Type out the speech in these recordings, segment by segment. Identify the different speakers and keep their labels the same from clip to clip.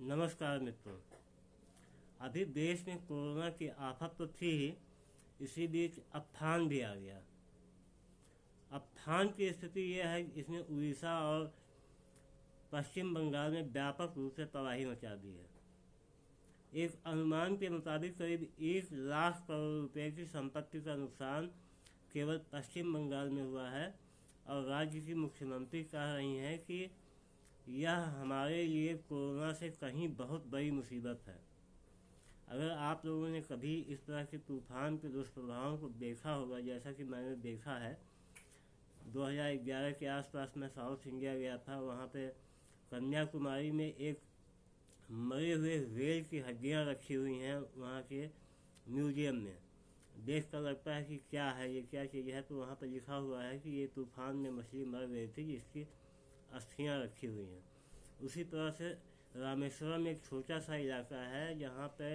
Speaker 1: नमस्कार मित्रों। अभी देश में कोरोना की आफत तो थी ही, इसी बीच अम्फान भी आ गया। अम्फान की स्थिति यह है कि इसने उड़ीसा और पश्चिम बंगाल में व्यापक रूप से तबाही मचा दी है। एक अनुमान के मुताबिक करीब 1 लाख करोड़ रुपए की संपत्ति का नुकसान केवल पश्चिम बंगाल में हुआ है और राज्य की मुख्यमंत्री कह रही हैं कि यह हमारे लिए कोरोना से कहीं बहुत बड़ी मुसीबत है। अगर आप लोगों ने कभी इस तरह के तूफान के दुष्प्रभावों को देखा होगा, जैसा कि मैंने देखा है, 2011 के आसपास मैं साउथ इंडिया गया था। वहाँ पे कन्याकुमारी में एक मरे हुए व्हेल की हड्डियाँ रखी हुई हैं वहाँ के म्यूजियम में। देख कर लगता है कि क्या है ये, क्या चीज़ है। तो वहाँ पर लिखा हुआ है कि ये तूफान में मछली मर गई थी जिसकी अस्थियाँ रखी हुई हैं। उसी तरह से रामेश्वरम एक छोटा सा इलाका है जहाँ पे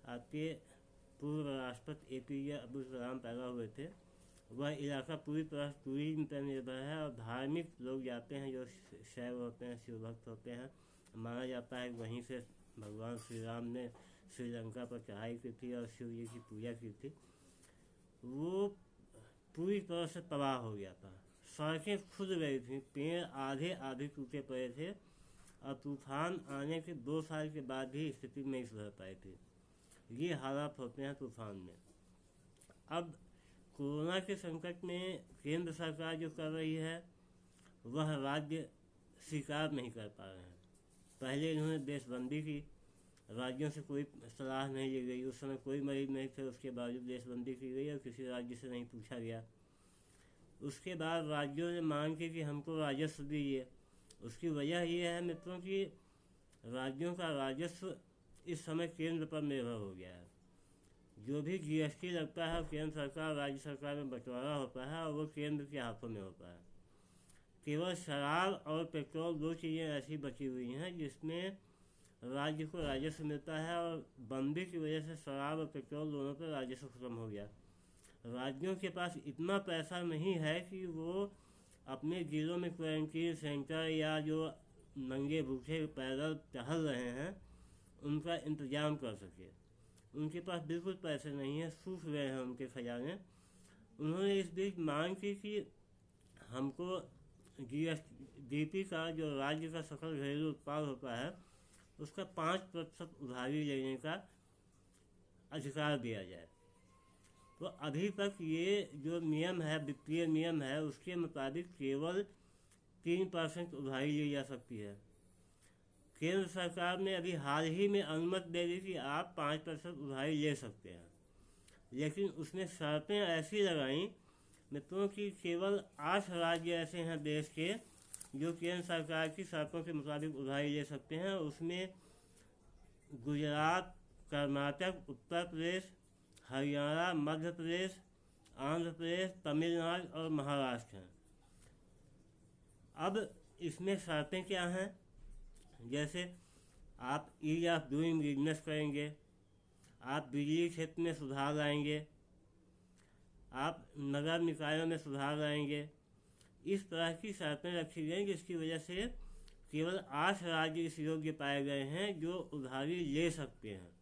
Speaker 1: आपके पूर्व राष्ट्रपति APJ अब्दुल कलाम पैदा हुए थे। वह इलाका पूरी तरह टूरिज्म पर निर्भर है और धार्मिक लोग जाते हैं जो शैव होते हैं, शिव भक्त होते हैं। माना जाता है वहीं से भगवान श्री राम ने श्रीलंका पर चढ़ाई की थी और शिव जी की पूजा की थी। वो पूरी तरह से तबाह हो गया था। सड़कें खुद गई थी, पेड़ आधे आधे टूटे पड़े थे और तूफान आने के 2 साल के बाद भी स्थिति नहीं सुधर पाई थी। ये हालात होते हैं तूफान में। अब कोरोना के संकट में केंद्र सरकार जो कर रही है वह राज्य स्वीकार नहीं कर पा रहे हैं। पहले इन्होंने देशबंदी की, राज्यों से कोई सलाह नहीं ली गई। उस समय कोई मरीज नहीं थे, उसके बावजूद देशबंदी की गई और किसी राज्य से नहीं पूछा गया। उसके बाद राज्यों ने मांग की कि हमको राजस्व दीजिए। उसकी वजह यह है मित्रों कि राज्यों का राजस्व इस समय केंद्र पर निर्भर हो गया है। जो भी GST लगता है केंद्र सरकार राज्य सरकार में बंटवारा होता है और वो केंद्र के हाथों में होता है। केवल शराब और पेट्रोल 2 चीज़ें ऐसी बची हुई हैं जिसमें राज्य को राजस्व मिलता है, और बंदी की वजह से शराब और पेट्रोल दोनों पर राजस्व खत्म हो गया। राज्यों के पास इतना पैसा नहीं है कि वो अपने जिलों में क्वारंटीन सेंटर या जो नंगे भूखे पैदल टहल रहे हैं उनका इंतजाम कर सके। उनके पास बिल्कुल पैसे नहीं हैं, सूख गए हैं उनके खजाने। उन्होंने इस बीच मांग की कि हमको GDP का, जो राज्य का सकल घरेलू उत्पाद होता है, उसका 5% उधारी लेने का अधिकार दिया जाए। तो अभी तक ये जो नियम है, वित्तीय नियम है, उसके मुताबिक केवल 3% उधारी ली जा सकती है। केंद्र सरकार ने अभी हाल ही में अनुमति दे दी कि आप 5% उधारी ले सकते हैं, लेकिन उसने शर्तें ऐसी लगाई मित्रों कि केवल 8 राज्य ऐसे हैं देश के जो केंद्र सरकार की शर्तों के मुताबिक उधारी ले सकते हैं। उसमें गुजरात, कर्नाटक, उत्तर प्रदेश, हरियाणा, मध्य प्रदेश, आंध्र प्रदेश, तमिलनाडु और महाराष्ट्र हैं। अब इसमें शर्तें क्या हैं? जैसे आप ईज ऑफ डूइंग बिजनेस करेंगे, आप बिजली क्षेत्र में सुधार लाएंगे, आप नगर निकायों में सुधार लाएंगे। इस तरह की शर्तें रखी गई जिसकी वजह से केवल 8 राज्य इस योग्य पाए गए हैं जो उधारी ले सकते हैं।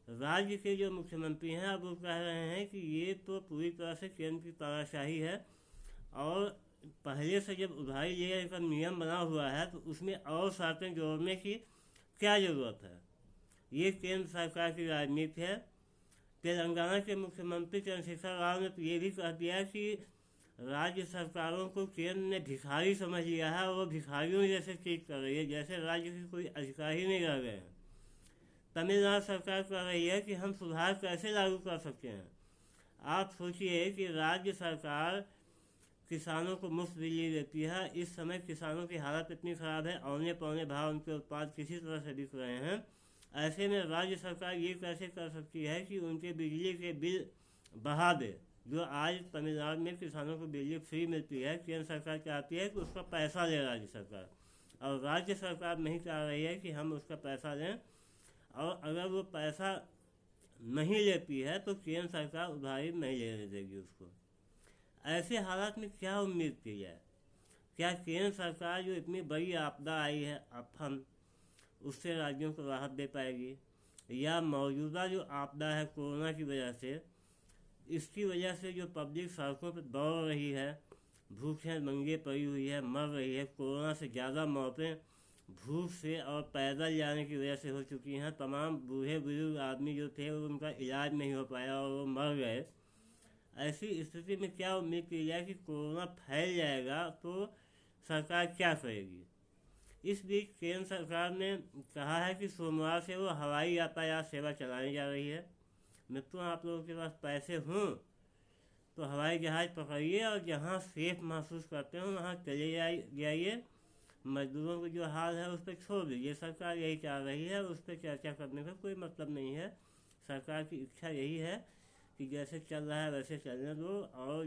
Speaker 1: राज्य के जो मुख्यमंत्री हैं अब वो कह रहे हैं कि ये तो पूरी तरह से केंद्र की तानाशाही है, और पहले से जब उधारी लेने का नियम बना हुआ है तो उसमें और शर्तें जोड़ने की क्या ज़रूरत है। ये केंद्र सरकार की राजनीति है। तेलंगाना के मुख्यमंत्री चंद्रशेखर राव ने तो ये भी कह दिया कि राज्य सरकारों को केंद्र ने भिखारी समझ लिया है और वो भिखारियों जैसे ट्रीट कर रही है, जैसे राज्य के कोई अधिकार ही नहीं रह गए हैं। तमिलनाडु सरकार कह रही है कि हम सुधार कैसे लागू कर सकते हैं। आप सोचिए कि राज्य सरकार किसानों को मुफ्त बिजली देती है। इस समय किसानों की हालत इतनी ख़राब है, औने पौने भाव उनके उत्पाद किसी तरह से बिक रहे हैं। ऐसे में राज्य सरकार ये कैसे कर सकती है कि उनके बिजली के बिल बढ़ा दे। जो आज तमिलनाडु में किसानों को बिजली फ्री मिलती है, केंद्र सरकार चाहती है कि उसका पैसा ले राज्य सरकार, और राज्य सरकार नहीं चाह रही है कि हम उसका पैसा लें। और अगर वो पैसा नहीं लेती है तो केंद्र सरकार उधारी नहीं लेने देगी उसको। ऐसे हालात में क्या उम्मीद की जाए? क्या केंद्र सरकार जो इतनी बड़ी आपदा आई है, अम्फन, उससे राज्यों को राहत दे पाएगी, या मौजूदा जो आपदा है कोरोना की वजह से, इसकी वजह से जो पब्लिक सड़कों पर दौड़ रही है, भूखे नंगे पड़ी हुई है, मर रही है, कोरोना से ज़्यादा मौतें भूख से और पैदल जाने की वजह से हो चुकी हैं। तमाम बूढ़े बुजुर्ग आदमी जो थे उनका इलाज नहीं हो पाया और वो मर गए। ऐसी स्थिति में क्या उम्मीद की जाए कि कोरोना फैल जाएगा तो सरकार क्या करेगी। इस बीच केंद्र सरकार ने कहा है कि सोमवार से वो हवाई यातायात सेवा चलाने जा रही है। मित्रों, आप लोगों के पास पैसे हों तो हवाई जहाज़ पकड़िए और जहाँ सेफ महसूस करते हो वहाँ चले जाइए। मजदूरों को जो हाल है उस पर छोड़ दीजिए। सरकार यही चाह रही है, उस पर चर्चा करने का कोई मतलब नहीं है। सरकार की इच्छा यही है कि जैसे चल रहा है वैसे चलने दो और